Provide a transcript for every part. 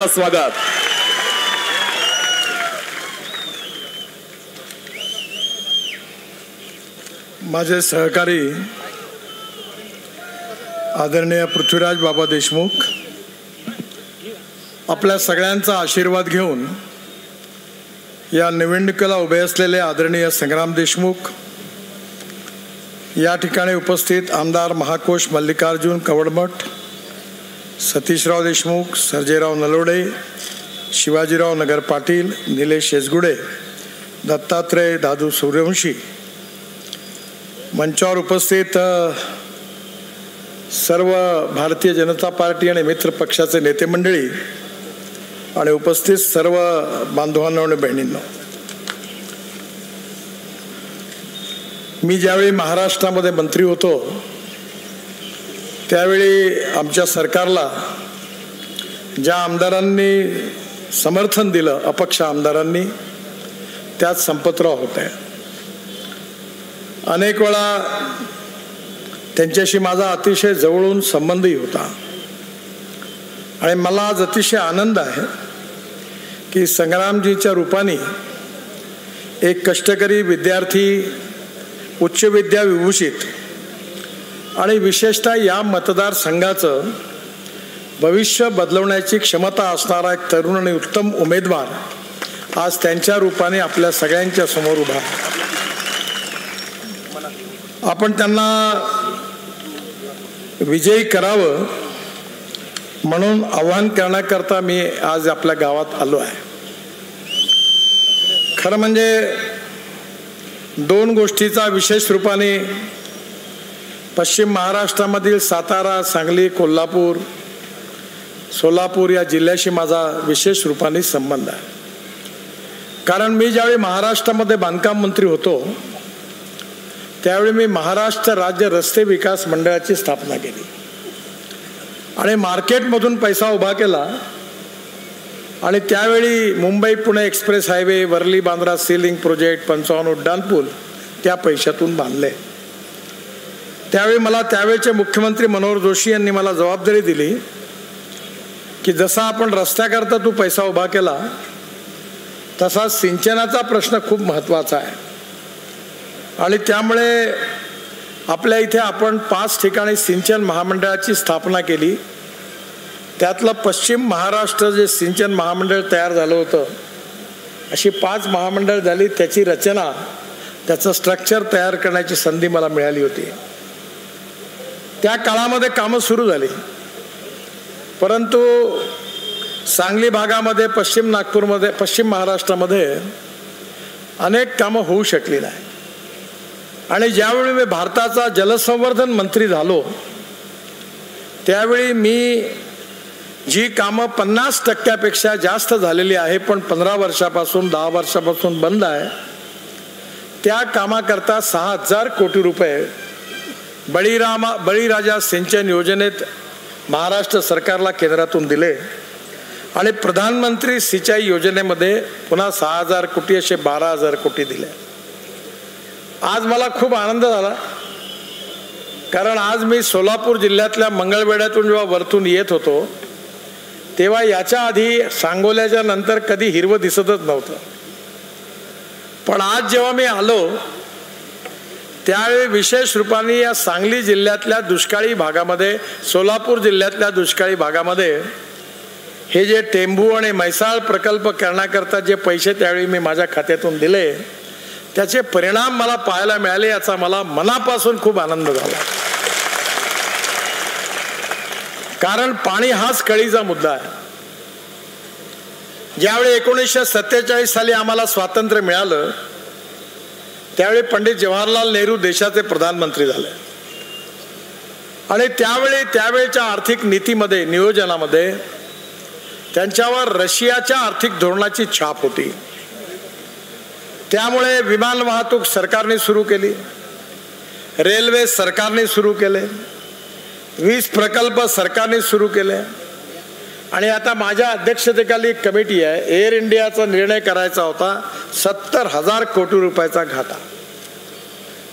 स्वागत। माझे सहकारी आदरणीय पृथ्वीराज बाबा देशमुख आपल्या सगळ्यांचा आशीर्वाद घेऊन या निवडणुकीला उभे असलेले आदरणीय संग्राम देशमुख, या ठिकाणी उपस्थित आमदार महाकोश मल्लिकार्जुन कवडमठ, सतीशराव देशमुख, सर्जेराव नलोडे, शिवाजीराव नगर पाटील, निलेश शेजगुडे, दत्तात्रय दादू सूर्यवंशी, मंचावर उपस्थित सर्व भारतीय जनता पार्टी आणि मित्र पक्षाचे नेते मंडळी आणि उपस्थित सर्व बांधवांनो आणि बहिणींनो, मी ज्यावेळी महाराष्ट्रामध्ये मंत्री होतो त्यावेळी आमच्या सरकारला ज्या आमदारांनी समर्थन दिलं, अपक्ष आमदारांनी, त्यात संपतराव होते। अनेक वेळा त्यांच्याशी माझा अतिशय जवळून संबंधही होता आणि मला आज अतिशय आनंद आहे की संग्रामजीच्या रूपाने एक कष्टकरी विद्यार्थी, उच्च विद्या विभूषित आणि विशेषतः या मतदारसंघाचं भविष्य बदलवण्याची क्षमता असणारा एक तरुण आणि उत्तम उमेदवार आज त्यांच्या रूपाने आपल्या सगळ्यांच्या समोर उभा आहे। आपण त्यांना विजयी करावं म्हणून आवाहन करण्याकरता मी आज आपल्या गावात आलो आहे। खरं म्हणजे दोन गोष्टीचा विशेष रूपाने पश्चिम महाराष्ट्रामधील सातारा, सांगली, कोल्हापूर, सोलापूर या जिल्ह्याशी माझा विशेष रूपाने संबंध आहे। कारण मी ज्यावेळी महाराष्ट्रामध्ये बांधकाम मंत्री होतो त्यावेळी मी महाराष्ट्र राज्य रस्ते विकास मंडळाची स्थापना केली आणि मार्केटमधून पैसा उभा केला आणि त्यावेळी Mumbai Pune express highway, Worli Bandra sea link project, 55 उड्डाणपूल त्या पैशातून बांधले। त्यावेळी मला त्यावेळचे मुख्यमंत्री मनोहर जोशी यांनी मला जबाबदारी दिली की जसा आपण रस्त्याकरता तू पैसा उभा केला तसा सिंचनाचा प्रश्न खूप महत्त्वाचा आहे आणि त्यामुळे आपल्या इथे आपण 5 ठिकाणी सिंचन महामंडळाची स्थापना केली। त्यातलं पश्चिम महाराष्ट्र जे सिंचन महामंडळ तयार झालं होतं, अशी 5 महामंडळ झाली, त्याची रचना, त्याचं स्ट्रक्चर तयार करण्याची संधी मला मिळाली होती। त्या काळामध्ये कामं सुरू झाली, परंतु सांगली भागामध्ये, पश्चिम नागपूरमध्ये, पश्चिम महाराष्ट्रामध्ये अनेक कामं होऊ शकली नाही आणि ज्यावेळी मी भारताचा जलसंवर्धन मंत्री झालो त्यावेळी मी जी कामं 50% जास्त झालेली आहे पण 15 वर्षापासून 10 वर्षापासून बंद आहे, त्या कामाकरता 6000 कोटी रुपये बळीराजा सिंचन योजनेत महाराष्ट्र सरकारला केंद्रातून दिले आणि प्रधानमंत्री सिंचाई योजनेमध्ये पुन्हा 6000 कोटी असे 12000 कोटी दिले। आज मला खूप आनंद झाला कारण आज मी सोलापूर जिल्ह्यातल्या मंगळवेढ्यातून जेव्हा वरतून येत होतो तेव्हा याच्या आधी सांगोल्याच्या नंतर कधी हिरवं दिसतच नव्हतं, पण आज जेव्हा मी आलो त्यावेळी विशेष रूपाने या सांगली जिल्ह्यातल्या दुष्काळी भागामध्ये, सोलापूर जिल्ह्यातल्या दुष्काळी भागामध्ये हे जे टेंभू आणि म्हैसाळ प्रकल्प करण्याकरता जे पैसे त्यावेळी मी माझ्या खात्यातून दिले त्याचे परिणाम मला पाहायला मिळाले, याचा मला मनापासून खूप आनंद झाला। कारण पाणी हाच कळीचा मुद्दा आहे। ज्यावेळी 1947 साली आम्हाला स्वातंत्र्य मिळालं त्यावेळी पंडित जवाहरलाल नेहरू देशाचे प्रधानमंत्री झाले आणि त्यावेळेच्या आर्थिक नीतीमध्ये, नियोजनामध्ये त्यांच्यावर रशियाच्या आर्थिक धोरणाची छाप होती। त्यामुळे विमान वाहतूक सरकारने सुरू केली, रेल्वे सरकारने सुरू केले, वीज प्रकल्प सरकारने सुरू केले आणि आता माझ्या अध्यक्षतेखाली एक कमिटी आहे। एअर इंडियाचा निर्णय करायचा होता, 70,000 कोटी रुपयाचा घाटा।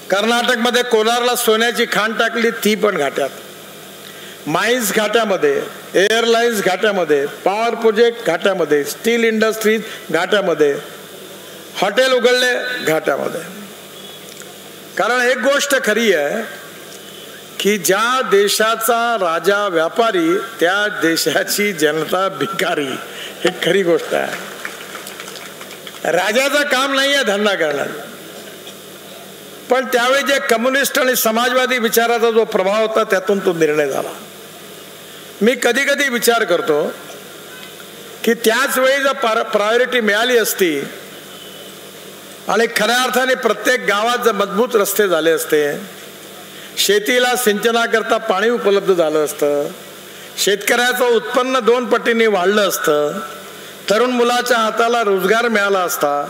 कर्नाटकमध्ये कोलारला सोन्याची खाण टाकली, ती पण घाट्यात। माईन्स घाट्यामध्ये एअरलाइन्स घाट्यामध्ये, पॉवर प्रोजेक्ट घाट्यामध्ये, स्टील इंडस्ट्रीज घाट्यामध्ये, हॉटेल उघडले घाट्यामध्ये. कारण एक गोष्ट खरी आहे की ज्या देशाचा राजा व्यापारी त्या देशाची जनता भिकारी, हे खरी गोष्ट आहे. राजाचं काम नाही आहे धंदा करणार, पण त्यावेळी जे कम्युनिस्ट आणि समाजवादी विचाराचा जो प्रभाव होता त्यातून तो निर्णय झाला. मी कधी कधी विचार करतो की त्याच वेळी जर प्रायोरिटी मिळाली असती आणि खऱ्या अर्थाने प्रत्येक गावात जर मजबूत रस्ते झाले असते, शेतीला सिंचनाकरता पाणी उपलब्ध झालं असतं, शेतकऱ्याचं उत्पन्न 2 पटीने वाढलं असतं, तरुण मुलाच्या हाताला रोजगार मिळाला असता,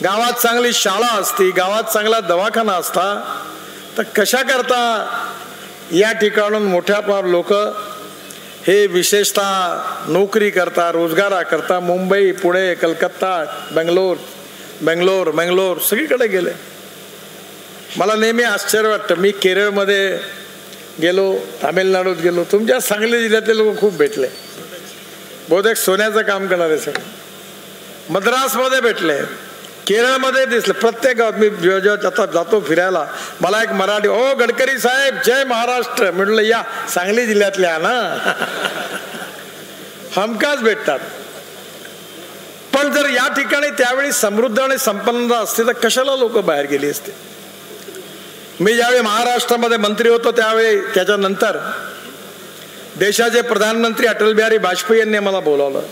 गावात चांगली शाळा असती, गावात चांगला दवाखाना असता, तर कशा करता या ठिकाणून मोठ्या लोक हे विशेषतः नोकरी करता, रोजगाराकरता मुंबई, पुणे, कलकत्ता, बेंगलोर सगळीकडे गेले. मला नेहमी आश्चर्य वाटतं. मी केरळमध्ये गेलो, तामिळनाडूत गेलो, तुमच्या सांगली जिल्ह्यातले लोक खूप भेटले, बहुतेक सोन्याचं काम करणारे सगळे. मद्रासमध्ये भेटले, केरळमध्ये दिसले, प्रत्येक गावात. मी जेव्हा जातो फिरायला, मला एक मराठी, ओ गडकरी साहेब जय महाराष्ट्र, म्हटलं या सांगली जिल्ह्यातल्या ना. हमखास भेटतात. पण जर या ठिकाणी त्यावेळी समृद्ध आणि संपन्नता असते तर कशाला लोक बाहेर गेली असते. मी ज्यावेळी महाराष्ट्रामध्ये मंत्री होतो त्यावेळी, त्याच्यानंतर देशाचे प्रधानमंत्री अटल बिहारी वाजपेयी यांनी मला बोलावलं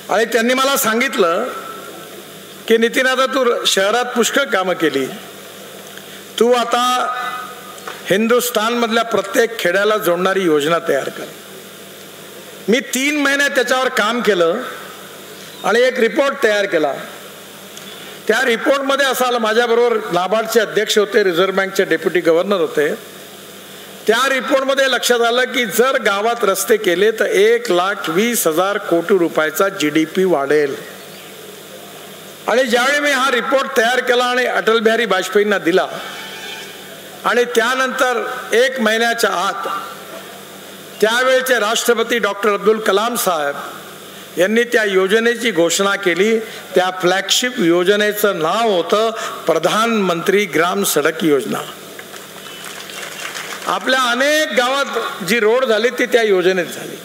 आणि त्यांनी मला सांगितलं की नितीन, आता तू शहरात पुष्कळ कामं केली, तू आता हिंदुस्थान मधल्या प्रत्येक खेड्याला जोडणारी योजना तयार कर. मी 3 महिने त्याच्यावर काम केलं आणि एक रिपोर्ट तयार केला. त्या रिपोर्टमध्ये असं आलं, माझ्याबरोबर नाबार्डचे अध्यक्ष होते, रिझर्व्ह बँकचे डेप्युटी गव्हर्नर होते. त्या रिपोर्टमध्ये लक्षात आलं की जर गावात रस्ते केले तर 1,20,000 कोटी रुपयाचा GDP वाढेल. आणि ज्यावेळी मी हा रिपोर्ट तयार केला आणि अटल बिहारी वाजपेयींना दिला आणि त्यानंतर 1 महिन्याच्या आत त्यावेळेचे राष्ट्रपती डॉक्टर अब्दुल कलाम साहेब यांनी त्या योजनेची घोषणा केली. त्या फ्लॅगशिप योजनेचं नाव होतं प्रधानमंत्री ग्राम सडक योजना. आपल्या अनेक गावात जी रोड झाली ती त्या योजनेत झाली.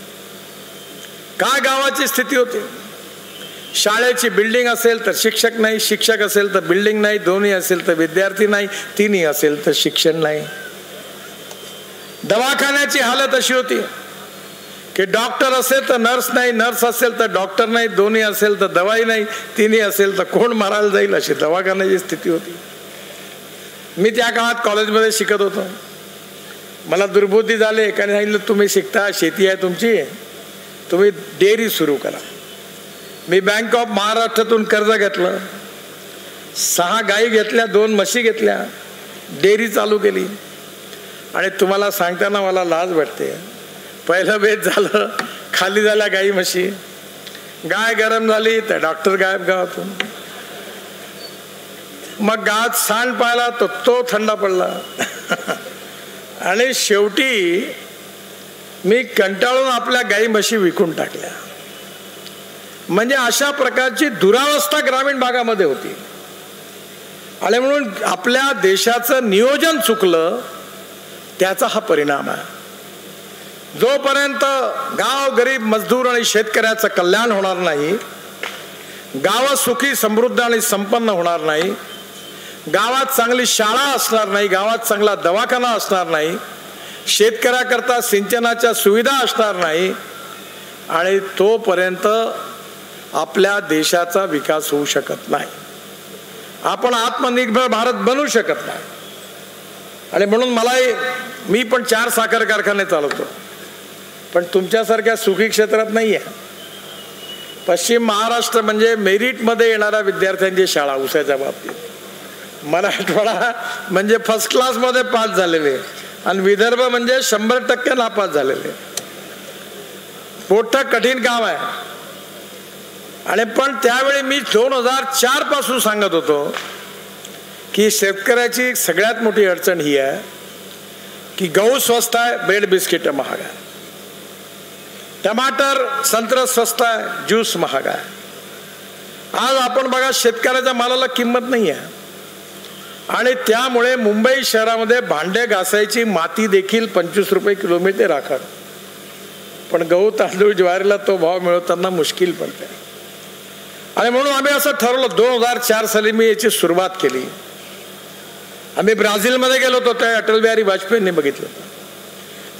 काय गावाची स्थिती होती, शाळेची बिल्डिंग असेल तर शिक्षक नाही, शिक्षक असेल तर बिल्डिंग नाही, दोन्ही असेल तर विद्यार्थी नाही, तिन्ही असेल तर शिक्षण नाही. दवाखान्याची हालत अशी होती की डॉक्टर असेल तर नर्स नाही, नर्स असेल तर डॉक्टर नाही, दोन्ही असेल तर दवाई नाही, तिन्ही असेल तर कोण मारायला जाईल, अशी दवाखान्याची स्थिती होती. मी त्या काळात कॉलेजमध्ये शिकत होतो. मला दुर्बुद्धी झाली. एकाने सांगितलं, तुम्ही शिकता, शेती आहे तुमची, तुम्ही डेअरी सुरू करा. मी बँक ऑफ महाराष्ट्रातून कर्ज घेतलं, 6 गायी घेतल्या, 2 म्हशी घेतल्या, डेअरी चालू केली. आणि तुम्हाला सांगताना मला लाज वाटते. पहिलं बेत झालं, खाली झाल्या गाई म्हशी, गाय गरम झाली तर डॉक्टर गायब गावातून. मग गावात सांड पाहिला तर तो थंडा पडला. आणि शेवटी मी कंटाळून आपल्या गाई म्हशी विकून टाकल्या. म्हणजे अशा प्रकारची दुरावस्था ग्रामीण भागामध्ये होती. आणि म्हणून आपल्या देशाचं नियोजन चुकलं, त्याचा हा परिणाम आहे. जोपर्यंत गाव गरीब मजदूर आणि शेतकऱ्याचं कल्याण होणार नाही, गाव सुखी समृद्ध आणि संपन्न होणार नाही, गावात चांगली शाळा असणार नाही, गावात चांगला दवाखाना असणार नाही, शेतकऱ्याकरता सिंचनाच्या सुविधा असणार नाही, आणि तोपर्यंत आपल्या देशाचा विकास होऊ शकत नाही. आपण आत्मनिर्भर भारत बनवू शकत नाही. आणि म्हणून मी पण 4 साखर कारखाने चालवतो, पण तुमच्यासारख्या सुखी क्षेत्रात नाही आहे. पश्चिम महाराष्ट्र म्हणजे मेरिटमध्ये येणाऱ्या विद्यार्थ्यांची शाळा उसाच्या बाबतीत. मराठवाडा म्हणजे फर्स्ट क्लासमध्ये पास झालेले, आणि विदर्भ म्हणजे 100% नापास झालेले. मोठं कठीण काम आहे. आणि पण त्यावेळी मी 2004 पासून सांगत होतो की शेतकऱ्याची सगळ्यात मोठी अडचण ही आहे की गहू स्वस्त आहे, ब्रेड बिस्किट महाग आहे. टमाटर संत्र स्वस्त आहे, ज्यूस महाग आहे. आज आपण बघा शेतकऱ्याच्या मालाला किंमत नाही आहे आणि त्यामुळे मुंबई शहरामध्ये भांडे घासायची माती देखील 25 रुपये किलो मिळते राखड. पण गहू तांदूळ ज्वारीला तो भाव मिळवताना मुश्किल पडते. आणि म्हणून आम्ही असं ठरवलं, 2004 साली मी याची सुरुवात केली. आम्ही ब्राझीलमध्ये गेलो होतो, त्या अटल बिहारी वाजपेयींनी बघितलं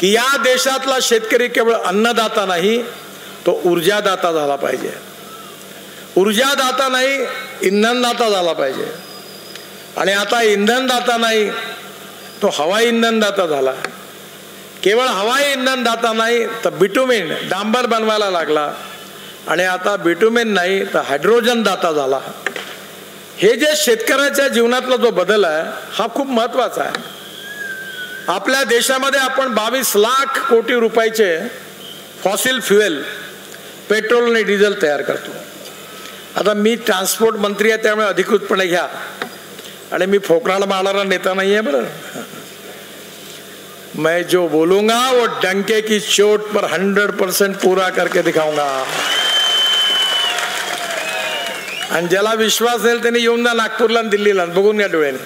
की या देशातला शेतकरी केवळ अन्नदाता नाही, तो ऊर्जादाता झाला पाहिजे. ऊर्जादाता नाही, इंधनदाता झाला पाहिजे. आणि आता इंधनदाता नाही, तो हवाई इंधनदाता झाला. केवळ हवाई इंधनदाता नाही तर बिटुमेन डांबर बनवायला लागला आणि आता बिटुमेन नाही तर हायड्रोजन दाता झाला. हे जे शेतकऱ्याच्या जीवनातला जो बदल आहे हा खूप महत्वाचा आहे. आपल्या देशामध्ये आपण 22 लाख कोटी रुपयाचे फॉसिल फ्युएल पेट्रोल आणि डिझेल तयार करतो. आता मी ट्रान्सपोर्ट मंत्री आहे त्यामुळे अधिकृतपणे घ्या, आणि मी फोकराला मारणारा नेता नाही आहे बरं. मैं जो बोलूंगा वो डंके की चोट पर 100% पूरा करके दिखाऊंगा. आणि ज्याला विश्वास असेल त्यांनी येऊन जा नागपूरला आणि दिल्लीला, बघून घ्या डोळ्याने.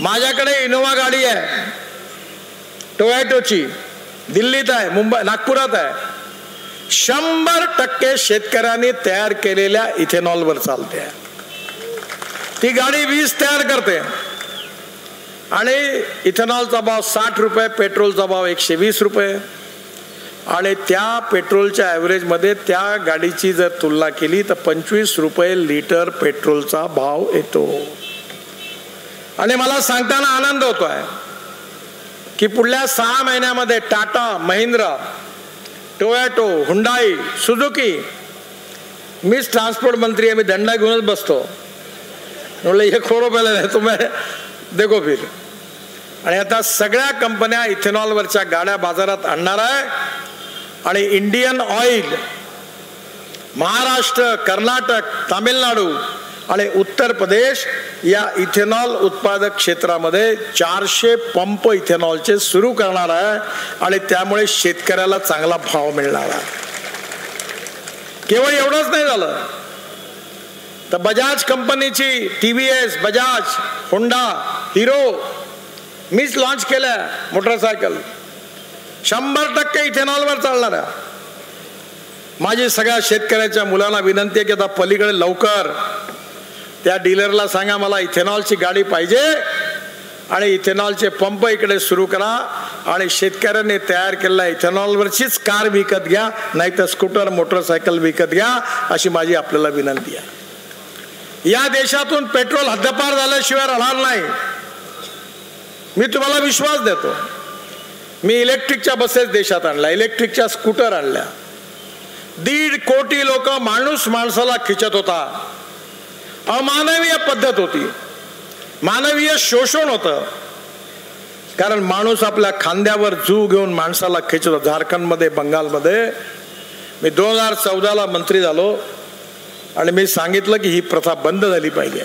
माझ्याकडे इनोवा गाडी आहे टोयोटोची, दिल्लीत आहे, मुंबई नागपुरात आहे. 100% शेतकऱ्यांनी तयार केलेल्या इथेनॉलवर चालते. ती गाडी 20 तयार करते आणि इथेनॉलचा भाव 60 रुपये, पेट्रोलचा भाव 120 रुपये. आणि त्या पेट्रोलच्या ॲव्हरेजमध्ये त्या गाडीची जर तुलना केली तर 25 रुपये लिटर पेट्रोलचा भाव येतो. आणि मला सांगताना आनंद होतोय की पुढल्या 6 महिन्यामध्ये Tata, Mahindra, Toyota, Hyundai, Suzuki, मीच ट्रान्सपोर्ट मंत्री आहे, मी दंडा घेऊनच बसतो, म्हणलं हे खोरो पहिले नाही तुम्ही देखो फिर. आणि आता सगळ्या कंपन्या इथेनॉलवरच्या गाड्या बाजारात आणणार आहे. आणि इंडियन ऑइल महाराष्ट्र, कर्नाटक, तामिळनाडू आणि उत्तर प्रदेश या इथेनॉल उत्पादक क्षेत्रामध्ये 400 पंप इथेनॉलचे सुरू करणार आहे. आणि त्यामुळे शेतकऱ्याला चांगला भाव मिळणार आहे. केवळ एवढंच नाही झालं तर बजाज कंपनीची TVS, बजाज, होंडा, हिरो मीच लॉन्च केल्या मोटरसायकल 100% इथेनॉलवर चालणार आहे. माझी सगळ्या शेतकऱ्याच्या मुलांना विनंती आहे की आता पलीकडे लवकर त्या डीलरला सांगा मला इथेनॉलची गाडी पाहिजे आणि इथेनॉलचे पंप इकडे सुरू करा आणि शेतकऱ्यांनी तयार केलेल्या इथेनॉलवरचीच कार विकत घ्या, नाही तर स्कूटर, मोटरसायकल विकत घ्या, अशी माझी आपल्याला विनंती आहे. या देशातून पेट्रोल हद्दपार झाल्याशिवाय राहणार नाही, मी तुम्हाला विश्वास देतो. मी इलेक्ट्रिकच्या बसेस देशात आणल्या, इलेक्ट्रिकच्या स्कूटर आणल्या. 1.5 कोटी लोक माणूस माणसाला खिचत होता. अमानवीय पद्धत होती, मानवीय शोषण होतं. कारण माणूस आपल्या खांद्यावर जीव घेऊन माणसाला खिचत होता. झारखंडमध्ये, बंगालमध्ये मी 2014ला मंत्री झालो आणि मी सांगितलं की ही प्रथा बंद झाली पाहिजे.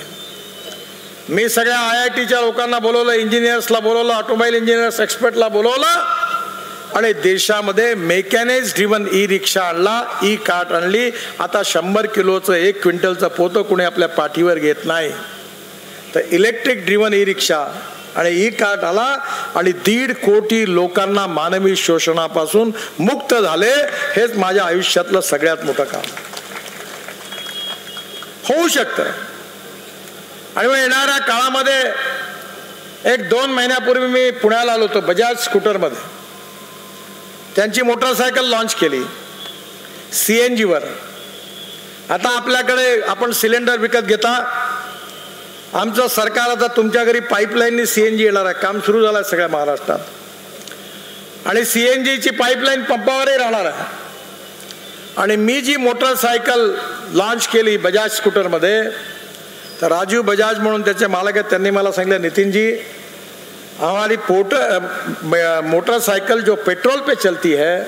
मी सगळ्या IITच्या लोकांना बोलवलं, इंजिनियर्सला बोलवलं, ऑटोमोबाईल इंजिनियर्स एक्सपर्टला बोलवलं आणि देशामध्ये मेकॅनाइज ड्रिव्हन ई-रिक्षा आणला, ई कार्ट आणली. आता 100 किलोचं 1 क्विंटलचं पोतं कुणी आपल्या पाठीवर घेत नाही. तर इलेक्ट्रिक ड्रिव्हन ई-रिक्षा आणि ई कार्ट आला आणि 1.5 कोटी लोकांना मानवी शोषणापासून मुक्त झाले. हेच माझ्या आयुष्यातलं सगळ्यात मोठं काम होऊ शकतं. आणि मग येणाऱ्या काळामध्ये 1-2 महिन्यापूर्वी मी पुण्याला आलो होतो बजाज स्कूटरमध्ये. त्यांची मोटरसायकल लॉन्च केली CNG वर. आता आपल्याकडे आपण सिलेंडर विकत घेता, आमचं सरकार आता तुमच्या घरी पाईपलाईननी CNG येणार आहे. काम सुरू झालं आहे सगळ्या महाराष्ट्रात. आणि CNGची पाईपलाईन पंपावरही राहणार आहे. आणि मी जी मोटरसायकल लॉन्च केली बजाज स्कूटरमध्ये, तर राजीव बजाज म्हणून त्याचे मालक आहेत, त्यांनी मला सांगितलं नितिनजी हमारी मोटरसाइकिल जो पेट्रोल पे चलती है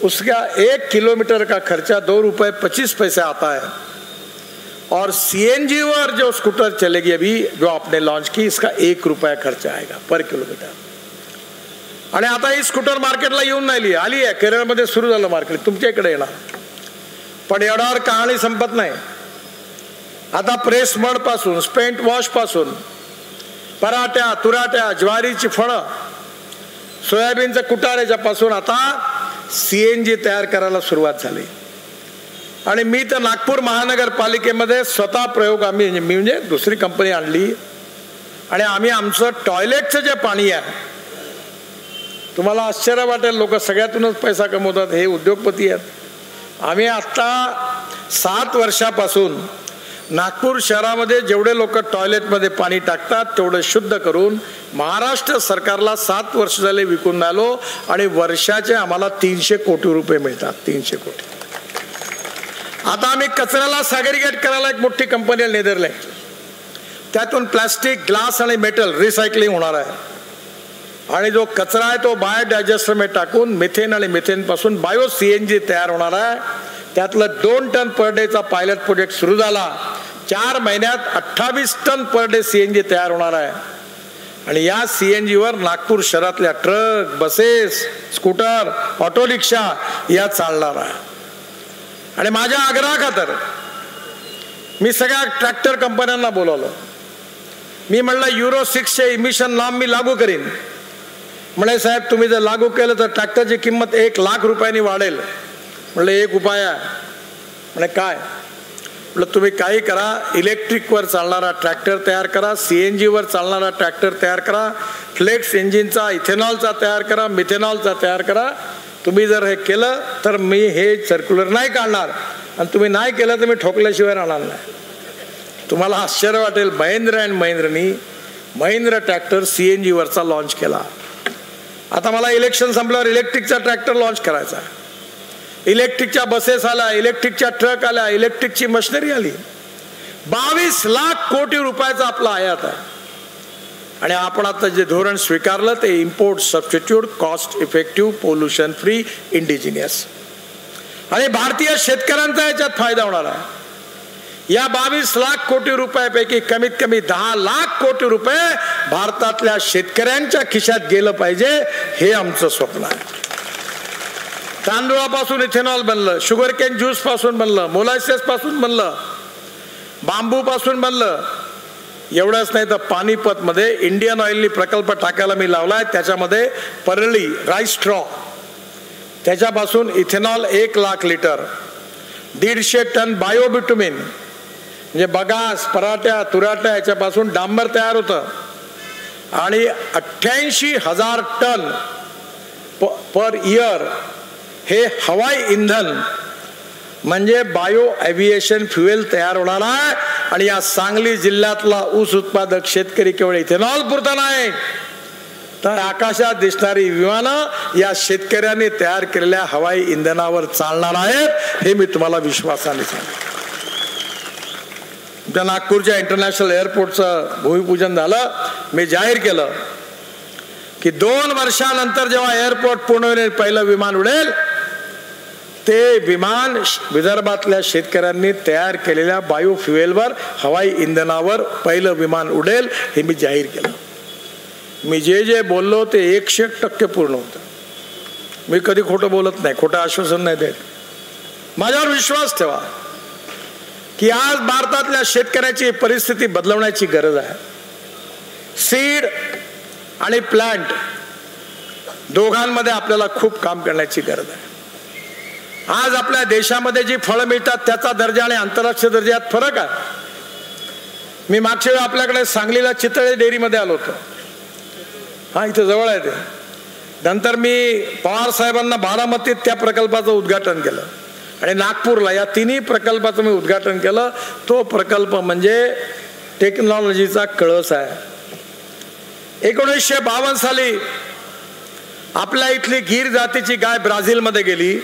उसका 1 किलोमीटर का खर्चा 2 रुपये 25 पैसे आता है, और CNG पर जो स्कूटर चलेगी अभी जो आपने लॉन्च की इसका 1 रुपया खर्चा आएगा पर किलोमीटर. आणि आता ही स्कूटर मार्केटला येऊन नाही आली आहे, केरळमध्ये सुरू झालं मार्केट, तुमच्या इकडे येणार. पण एवढ्यावर कहाणी संपत नाही. आता प्रेस मड पासून, स्पेंट वॉश पासून, पराठ्या, तुराट्या, ज्वारीची फळं, सोयाबीनचं कुटार याच्यापासून आता CNG तयार करायला सुरुवात झाली. आणि मी तर नागपूर महानगरपालिकेमध्ये स्वतः प्रयोग मी म्हणजे दुसरी कंपनी आणली आणि आम्ही आमचं टॉयलेटचं जे पाणी आहे, तुम्हाला आश्चर्य वाटेल, लोक सगळ्यातूनच पैसा कमवतात, हे उद्योगपती आहेत. आम्ही आत्ता 7 वर्षापासून नागपूर शहरामध्ये जेवढे लोक टॉयलेटमध्ये पाणी टाकतात तेवढं शुद्ध करून महाराष्ट्र सरकारला 7 वर्ष झाले विकून राहिलो आणि वर्षाचे आम्हाला 300 कोटी रुपये मिळतात. 300 कोटी. आता आम्ही कचऱ्याला सॅग्रिगेट करायला एक मोठी कंपनी आहे नेदरलँड, त्यातून प्लास्टिक, ग्लास आणि मेटल रिसायकलिंग होणार आहे. आणि जो कचरा आहे तो बायोडायजेस्टरमध्ये टाकून मिथेन आणि मिथेन पासून बायो CNG तयार होणार आहे. त्यातलं 2 टन पर डेचा पायलट प्रोजेक्ट सुरू झाला. 4 महिन्यात 28 टन पर डे CNG तयार होणार आहे. आणि या CNGवर नागपूर शहरातल्या truck, buses, scooter, auto rickshaw या चालणार आहे. आणि माझ्या आग्रहाखातर मी सगळ्या ट्रॅक्टर कंपन्यांना बोलवलं. मी म्हणलं Euro 6चे इमिशन नॉर्म मी लागू करीन. म्हणे साहेब तुम्ही जर लागू केलं तर ट्रॅक्टरची किंमत 1 लाख रुपयांनी वाढेल. म्हणलं एक उपाय आहे. म्हणे काय? म्हटलं तुम्ही काही करा, इलेक्ट्रिकवर चालणारा ट्रॅक्टर तयार करा, CNGवर चालणारा ट्रॅक्टर तयार करा, फ्लेक्स इंजिनचा, इथेनॉलचा तयार करा, मिथेनॉलचा तयार करा. तुम्ही जर हे केलं तर मी हे सर्क्युलर नाही काढणार आणि तुम्ही नाही केलं तर मी ठोकल्याशिवाय राहणार नाही. तुम्हाला आश्चर्य वाटेल, महिंद्रा अँड महिंद्रानी महिंद्रा ट्रॅक्टर CNGवरचा लॉन्च केला. आता मला इलेक्शन संपल्यावर इलेक्ट्रिकचा ट्रॅक्टर लॉन्च करायचा. इलेक्ट्रिकच्या बसेस आल्या, इलेक्ट्रिकच्या ट्रक आल्या, इलेक्ट्रिकची मशिनरी आली. 22 लाख कोटी रुपयाचा आपला आयात आहे. आणि आपण आता जे धोरण स्वीकारलं ते import substitute, cost effective, pollution free, indigenous. आणि भारतीय शेतकऱ्यांचा याच्यात फायदा होणार आहे. या 22 लाख कोटी रुपयापैकी कमीत कमी 10 लाख कोटी रुपये भारतातल्या शेतकऱ्यांच्या खिशात गेलं पाहिजे, हे आमचं स्वप्न आहे. तांदूळापासून इथेनॉल बनलं, शुगरकेन ज्यूस पासून बनलं, मोलॅसेस पासून बनलं, बांबू पासून बनलं. एवढंच नाही तर पानिपतमध्ये इंडियन ऑइलनी प्रकल्प टाकायला मी लावलाय. त्याच्यामध्ये परळी राईस स्ट्रॉ, त्याच्यापासून इथेनॉल 1 लाख लिटर, 150 टन बायोबिटुमिन म्हणजे बगास, पराठ्या, तुराट्या याच्यापासून डांबर तयार होतं. आणि 88,000 टन पर इयर हे हवाई इंधन म्हणजे बायो एव्हिएशन फ्युएल तयार होणार आहे. आणि या सांगली जिल्ह्यातला ऊस उत्पादक शेतकरी केवळ इथेनॉल पुरता नाही तर आकाशात दिसणारी विमानं या शेतकऱ्यांनी तयार केलेल्या हवाई इंधनावर चालणार आहेत, हे मी तुम्हाला विश्वासाने सांगतो. त्या नागपूरच्या इंटरनॅशनल एअरपोर्टचं भूमिपूजन झालं. मी जाहीर केलं की 2 वर्षानंतर जेव्हा एअरपोर्ट पूर्ण होईल, पहिलं विमान उडेल. ते विमान विदर्भातल्या शेतकऱ्यांनी तयार केलेल्या बायोफ्युएलवर, हवाई इंधनावर पहिलं विमान उडेल, हे मी जाहीर केलं. मी जे जे बोललो ते 100% पूर्ण होतं. मी कधी खोटं बोलत नाही, खोटं आश्वासन नाही देत. माझ्यावर विश्वास ठेवा की आज भारतातल्या शेतकऱ्याची परिस्थिती बदलवण्याची गरज आहे. सीड आणि प्लांट दोघांमध्ये आपल्याला खूप काम करण्याची गरज आहे. आज आपल्या देशामध्ये जी फळं मिळतात त्याचा दर्जा आणि आंतरराष्ट्रीय दर्जात फरक आहे. मी मागच्या वेळी आपल्याकडे सांगलीला चितळे डेअरीमध्ये आलो होतो. हा इथं जवळ आहे ते. नंतर मी पवार साहेबांना बारामतीत त्या प्रकल्पाचं उद्घाटन केलं आणि नागपूरला या तिन्ही प्रकल्पाचं मी उद्घाटन केलं. तो प्रकल्प म्हणजे टेक्नॉलॉजीचा कळस आहे. 1952 साली आपल्या इथली गीर जातीची गाय ब्राझीलमध्ये गेली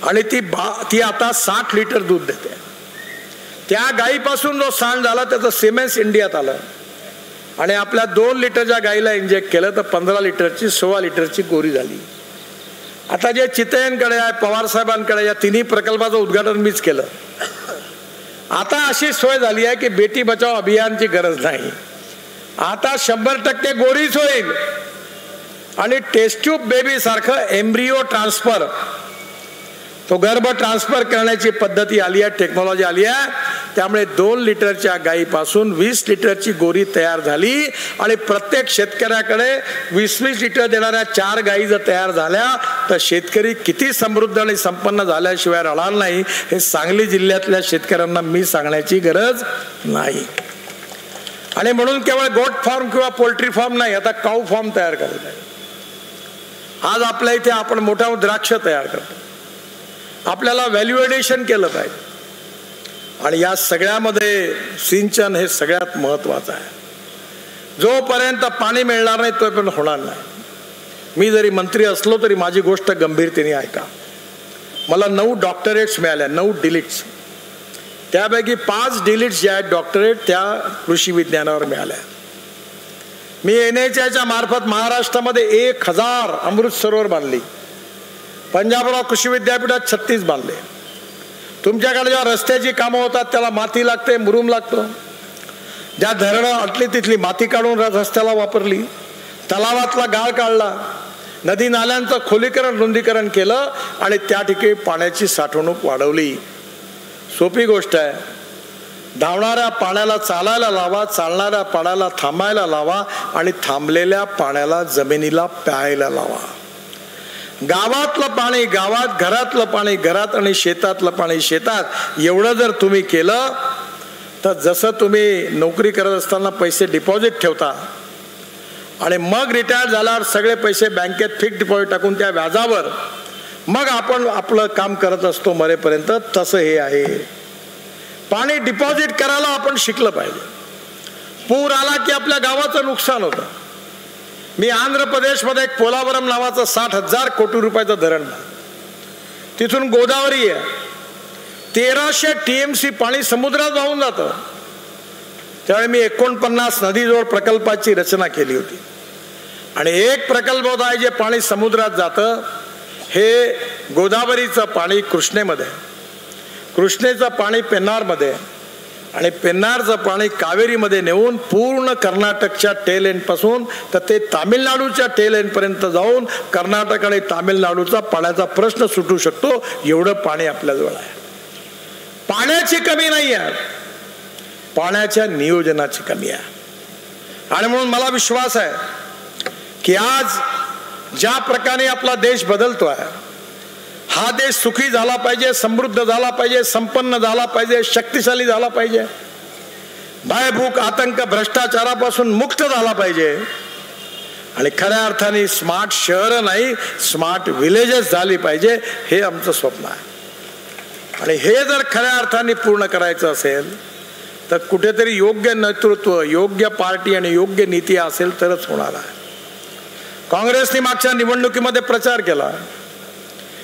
आणि ती आता 60 लिटर दूध देते. त्या गायीपासून जो सांड झाला त्याचं सिमेंस इंडियात आलं आणि आपल्या 2 लिटरच्या गायीला इंजेक्ट केलं तर 15 लिटरची 16 लिटरची गोरी झाली. आता जे चितळ्यांकडे आहे, पवार साहेबांकडे, या तिन्ही प्रकल्पाचं उद्घाटन मीच केलं. आता अशी सोय झाली आहे की बेटी बचाव अभियानची गरज नाही. आता 100% गोरीच होईल. आणि टेस्ट ट्यूब बेबी सारखं एम्ब्रिओ ट्रान्सफर, तो गर्भ ट्रान्सफर करण्याची पद्धती आली आहे, टेक्नॉलॉजी आली आहे. त्यामुळे 2 लिटरच्या गायीपासून 20 लिटरची गोरी तयार झाली आणि प्रत्येक शेतकऱ्याकडे 20-20 लिटर देणाऱ्या 4 गायी जर तयार झाल्या तर शेतकरी किती समृद्ध आणि संपन्न झाल्याशिवाय राहणार नाही, हे सांगली जिल्ह्यातल्या शेतकऱ्यांना मी सांगण्याची गरज नाही. आणि म्हणून केवळ गोट फार्म किंवा पोल्ट्री फार्म नाही, आता काऊ फार्म तयार करत आहे. आज आपल्या इथे आपण मोठा द्राक्ष तयार करतो. आपल्याला व्हॅल्युएडेशन केलं पाहिजे आणि या सगळ्यामध्ये सिंचन हे सगळ्यात महत्वाचं आहे. जोपर्यंत पाणी मिळणार नाही तोपर्यंत होणार नाही. मी जरी मंत्री असलो तरी माझी गोष्ट गंभीरतेने ऐका. मला 9 डॉक्टरेट्स मिळाल्या, 9 डिलीट्स. त्यापैकी 5 डिलीट्स ज्या आहेत डॉक्टरेट त्या कृषी विज्ञानावर मिळाल्या. मी NHIच्या मार्फत महाराष्ट्रामध्ये 1000 अमृत सरोवर बांधली. पंजाबराव कृषी विद्यापीठात 36 बांधले. तुमच्याकडे जेव्हा रस्त्याची कामं होतात त्याला माती लागते, मुरुम लागतो. ज्या धरणं अटली तिथली माती काढून रस्त्याला वापरली, तलावातला गाळ काढला, नदी नाल्यांचं खोलीकरण रुंदीकरण केलं आणि त्या ठिकाणी पाण्याची साठवणूक वाढवली. सोपी गोष्ट आहे. धावणाऱ्या पाण्याला चालायला लावा, चालणाऱ्या पाण्याला थांबायला लावा आणि थांबलेल्या पाण्याला जमिनीला प्यायला लावा. गावातलं पाणी गावात, घरातलं पाणी घरात आणि शेतातलं पाणी शेतात, एवढं जर तुम्ही केलं तर जसं तुम्ही नोकरी करत असताना पैसे डिपॉझिट ठेवता आणि मग रिटायर झाल्यावर सगळे पैसे बँकेत फिक्स डिपॉझिट टाकून त्या व्याजावर मग आपण आपलं काम करत असतो मरेपर्यंत, तसं हे आहे. पाणी डिपॉझिट करायला आपण शिकलं पाहिजे. पूर आला की आपल्या गावाचं नुकसान होतं. मी आंध्र प्रदेशमध्ये एक पोलावरम नावाचं 60,000 कोटी रुपयाचं धरण, तिथून गोदावरी आहे, 1300 TMC पाणी समुद्रात वाहून जातं. त्यावेळी मी 49 नदीजोड प्रकल्पाची रचना केली होती आणि एक प्रकल्प होता जे पाणी समुद्रात जातं. हे गोदावरीचं पाणी कृष्णेमध्ये, कृष्णेचं पाणी पेन्नारमध्ये आणि पेन्नारचं पाणी कावेरीमध्ये नेऊन पूर्ण कर्नाटकच्या टेल एंड पासून तर ते तामिळनाडूच्या टेल एंड पर्यंत जाऊन कर्नाटक आणि तामिळनाडूचा पाण्याचा प्रश्न सुटू शकतो, एवढं पाणी आपल्याजवळ आहे. पाण्याची कमी नाही आहे, पाण्याच्या नियोजनाची कमी आहे. आणि म्हणून मला विश्वास आहे की आज ज्या प्रकारे आपला देश बदलतोय, हा देश सुखी झाला पाहिजे, समृद्ध झाला पाहिजे, संपन्न झाला पाहिजे, शक्तिशाली झाला पाहिजे, भयभूक आतंक भ्रष्टाचारापासून मुक्त झाला पाहिजे आणि खऱ्या अर्थाने स्मार्ट शहरं नाही स्मार्ट विलेजेस झाली पाहिजे, हे आमचं स्वप्न आहे. आणि हे जर खऱ्या अर्थाने पूर्ण करायचं असेल तर कुठेतरी योग्य नेतृत्व, योग्य पार्टी आणि योग्य नीती असेल तरच होणार आहे. काँग्रेसने मागच्या निवडणुकीमध्ये प्रचार केला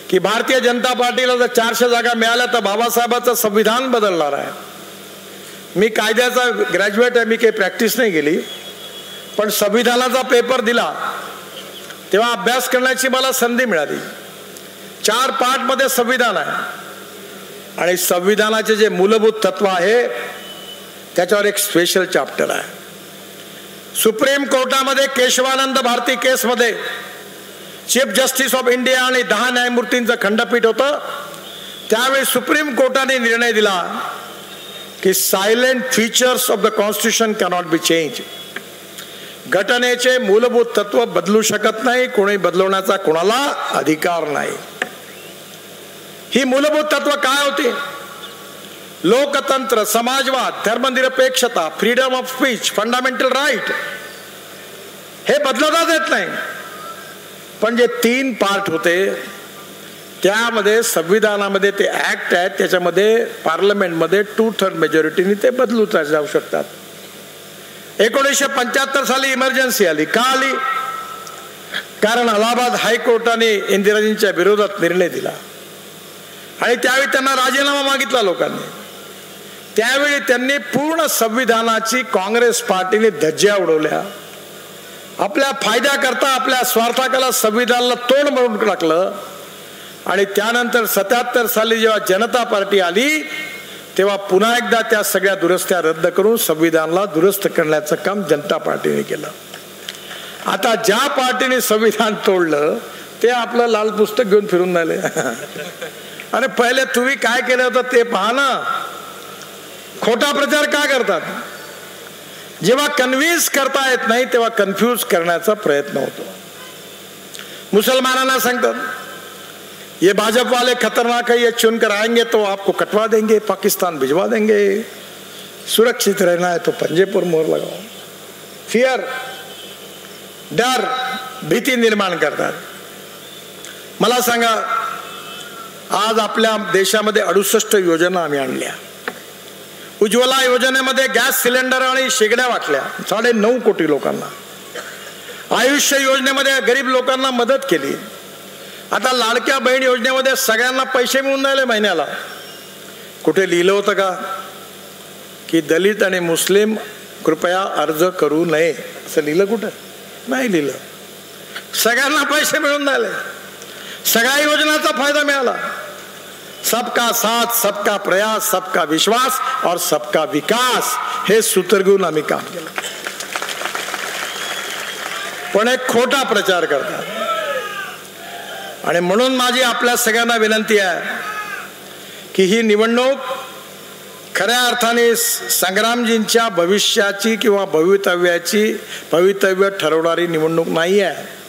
की भारतीय जनता पार्टीला जर 400 जागा मिळाल्या तर बाबासाहेबांचं संविधान बदलणार आहे. मी कायद्याचा ग्रॅज्युएट आहे, मी काही प्रॅक्टिस नाही केली, पण संविधानाचा पेपर दिला तेव्हा अभ्यास करण्याची मला संधी मिळाली. 4 पार्टमध्ये संविधान आहे आणि संविधानाचे जे मूलभूत तत्व आहे त्याच्यावर एक स्पेशल चॅप्टर आहे. सुप्रीम कोर्टामध्ये केशवानंद भारती केसमध्ये चीफ जस्टिस ऑफ इंडिया आणि 10 न्यायमूर्तींचं खंडपीठ होतं. त्यावेळी सुप्रीम कोर्टाने निर्णय दिला की silent features of the constitution cannot be change. घटनेचे मूलभूत तत्व बदलू शकत नाही, कोणी बदलवण्याचा कोणाला अधिकार नाही. ही मूलभूत तत्व काय होती? लोकतंत्र, समाजवाद, धर्मनिरपेक्षता, freedom of speech, fundamental right, हे बदलताच येत नाही. पण जे 3 पार्ट होते त्यामध्ये संविधानामध्ये ते ऍक्ट आहेत, त्याच्यामध्ये पार्लमेंटमध्ये 2/3 मेजॉरिटीने ते बदलून जाऊ शकतात. 1975 साली इमर्जन्सी आली. का आली? कारण अलाहाबाद हायकोर्टाने इंदिराजींच्या विरोधात निर्णय दिला आणि त्यावेळी त्यांना राजीनामा मागितला लोकांनी. त्यावेळी त्यांनी पूर्ण संविधानाची काँग्रेस पार्टीने धज्ज्या उडवल्या. आपल्या फायद्याकरता, आपल्या स्वार्थाकरता संविधानाला तोड मारून टाकलं आणि त्यानंतर 77 साली जेव्हा जनता पार्टी आली तेव्हा पुन्हा एकदा त्या सगळ्या दुरुस्त्या रद्द करून संविधानाला दुरुस्त करण्याचं काम जनता पार्टीने केलं. आता ज्या पार्टीने संविधान तोडलं ते आपलं लाल पुस्तक घेऊन फिरून राहिले. अरे पहिले तुम्ही काय केलं होतं ते पहा ना. खोटा प्रचार का करतात? जेव्हा कन्व्हिन्स करता येत नाही तेव्हा कन्फ्यूज करण्याचा प्रयत्न होतो. मुसलमानांना सांगतात ये भाजपा वाले खतरनाक है, ये चुनकर आएंगे तो आपको कटवा देंगे, पाकिस्तान भिजवा देंगे, सुरक्षित रहना है तो पंजे पर मोहर लगाओ. फियर, डर, भीती निर्माण करतात. मला सांगा, आज आपल्या देशामध्ये 68 योजना आम्ही आणल्या. उज्ज्वला योजनेमध्ये गॅस सिलेंडर आणि शेगड्या वाटल्या 9.5 कोटी लोकांना. आयुष्य योजनेमध्ये गरीब लोकांना मदत केली. आता लाडक्या बहीण योजनेमध्ये सगळ्यांना पैसे मिळून राहिले महिन्याला. कुठे लिहिलं होतं का की दलित आणि मुस्लिम कृपया अर्ज करू नये असं लिहिलं? कुठं नाही लिहिलं. सगळ्यांना पैसे मिळून राहिले, सगळ्या योजनांचा फायदा मिळाला. सबका साथ, सबका प्रयास, सबका विश्वास और सबका विकास हे सूत्र घेऊन आम्ही काम केलं. पण एक खोटा प्रचार करतात. आणि म्हणून माझी आपल्या सगळ्यांना विनंती आहे की ही निवडणूक खऱ्या अर्थाने संग्रामजींच्या भविष्याची किंवा भवितव्य ठरवणारी निवडणूक नाही आहे.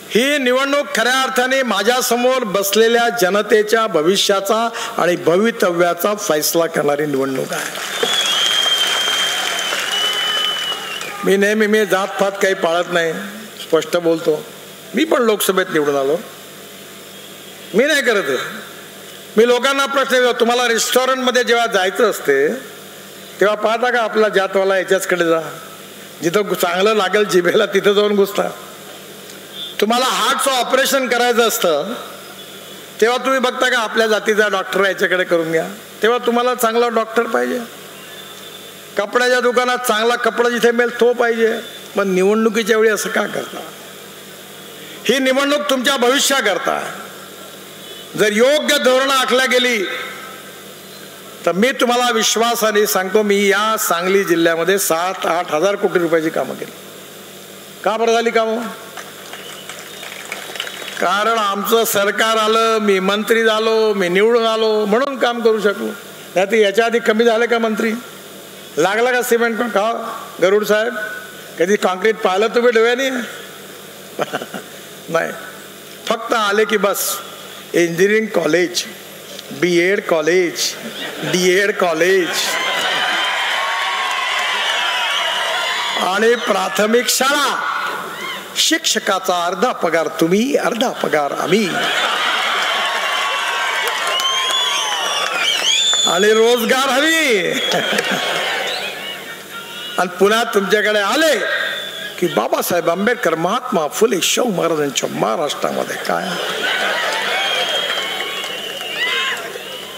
ही निवडणूक खऱ्या अर्थाने माझ्यासमोर बसलेल्या जनतेच्या भविष्याचा आणि भवितव्याचा फैसला करणारी निवडणूक आहे. मी नेहमी जातपात काही पाळत नाही, स्पष्ट बोलतो. मी पण लोकसभेत निवडून आलो, मी नाही करत आहे. मी लोकांना प्रश्न विचारतो, तुम्हाला रेस्टॉरंटमध्ये जेव्हा जायचं असते तेव्हा पाहता का आपला जातवाला याच्याचकडे जा, जिथं चांगलं लागेल जिभेला तिथं जाऊन घुसता. तुम्हाला हार्टचं ऑपरेशन करायचं असतं तेव्हा तुम्ही बघता का आपल्या जातीचा डॉक्टर याच्याकडे करून घ्या, तेव्हा तुम्हाला चांगला डॉक्टर पाहिजे. कपड्याच्या दुकानात चांगला कपडा जिथे मिळेल तो पाहिजे. पण निवडणुकीच्या वेळी असं का करता? ही निवडणूक तुमच्या भविष्याकरता. जर योग्य धोरणं आखल्या गेली तर मी तुम्हाला विश्वासाने सांगतो, मी या सांगली जिल्ह्यामध्ये 7-8 हजार कोटी रुपयाची कामं केली. का बरं झाली कामं? कारण आमचं सरकार आलं, मी मंत्री झालो, मी निवडून आलो म्हणून काम करू शकलो. नाही तर याच्या आधी कमी झाले का मंत्री? लागला का सिमेंट? का गरुड साहेब कधी कॉन्क्रीट पाहिलं तुम्ही डोळ्याने? नाही, फक्त आले की बस engineering college, BEd college, DEd college आणि प्राथमिक शाळा. शिक्षकाचा अर्धा पगार तुम्ही, अर्धा पगार आम्ही. आणि रोजगार हवी. आणि पुन्हा तुमच्याकडे आले की बाबासाहेब आंबेडकर, महात्मा फुले, शाहू महाराजांच्या महाराष्ट्रामध्ये काय.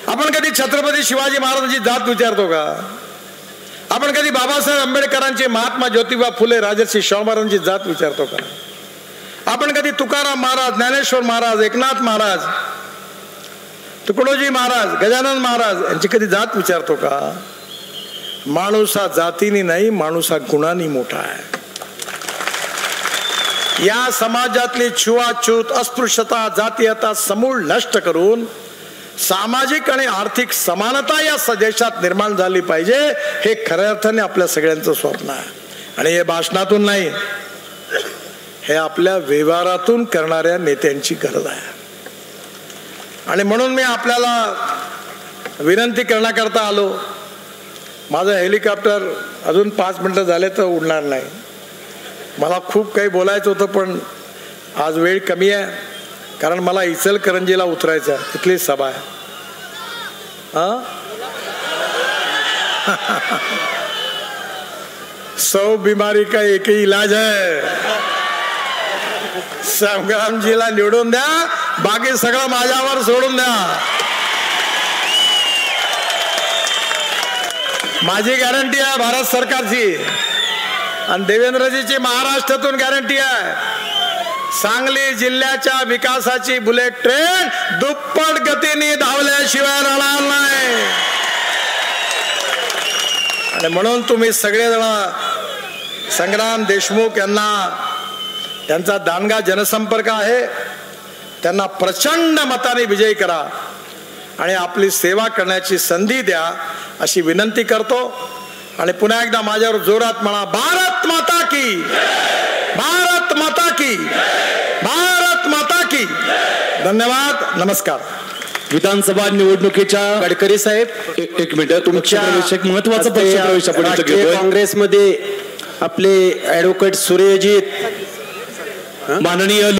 आपण कधी छत्रपती शिवाजी महाराजांची जात विचारतो का? आपण कधी बाबासाहेब आंबेडकरांची, महात्मा ज्योतिबा फुले, राजर्षी शाहू महाराजांची जात विचारतो का? आपण कधी तुकाराम महाराज, ज्ञानेश्वर महाराज, एकनाथ महाराज, तुकडोजी महाराज, गजानन महाराज यांची कधी जात विचारतो का? माणूस हा जातीने नाही, माणूस हा गुणांनी मोठा आहे. या समाजातली छुआछूत, अस्पृश्यता, जातीयता समूळ नष्ट करून सामाजिक आणि आर्थिक समानता या देशात निर्माण झाली पाहिजे, हे खऱ्या अर्थाने आपल्या सगळ्यांचं स्वप्न आहे. आणि हे भाषणातून नाही, हे आपल्या व्यवहारातून करणाऱ्या नेत्यांची गरज आहे. आणि म्हणून मी आपल्याला विनंती करण्याकरता आलो. माझं हेलिकॉप्टर अजून 5 मिनिटं झाले तर उडणार नाही. मला खूप काही बोलायचं होतं पण आज वेळ कमी आहे, कारण मला इचलकरंजीला उतरायचं आहे, तिथली सभा आहे. सौ बीमारी का एक ही इलाज है. संग्रामजीला निवडून द्या, बाकी सगळं माझ्यावर सोडून द्या. माझी गॅरंटी आहे भारत सरकारची, आणि देवेंद्रजीची महाराष्ट्रातून गॅरंटी आहे. सांगली जिल्ह्याच्या विकासाची बुलेट ट्रेन दुप्पट गतीने धावल्याशिवाय राहणार नाही. आणि म्हणून तुम्ही सगळेजण संग्राम देशमुख यांना त्यांचा दांडगा जनसंपर्क आहे, त्यांना प्रचंड मताने विजयी करा आणि आपली सेवा करण्याची संधी द्या अशी विनंती करतो. आणि पुन्हा एकदा माझ्यावर जोरात म्हणा, भारत माता की, भारत माता की, भारत माता की. धन्यवाद, नमस्कार. विधानसभा निवडणुकीच्या गडकरी साहेब एक मिनिट, तुमच्या महत्वाचा पक्ष प्रवेश आपण इथे घेतोय. काँग्रेसमध्ये आपले ऍडव्होकेट सूर्यजित माननीय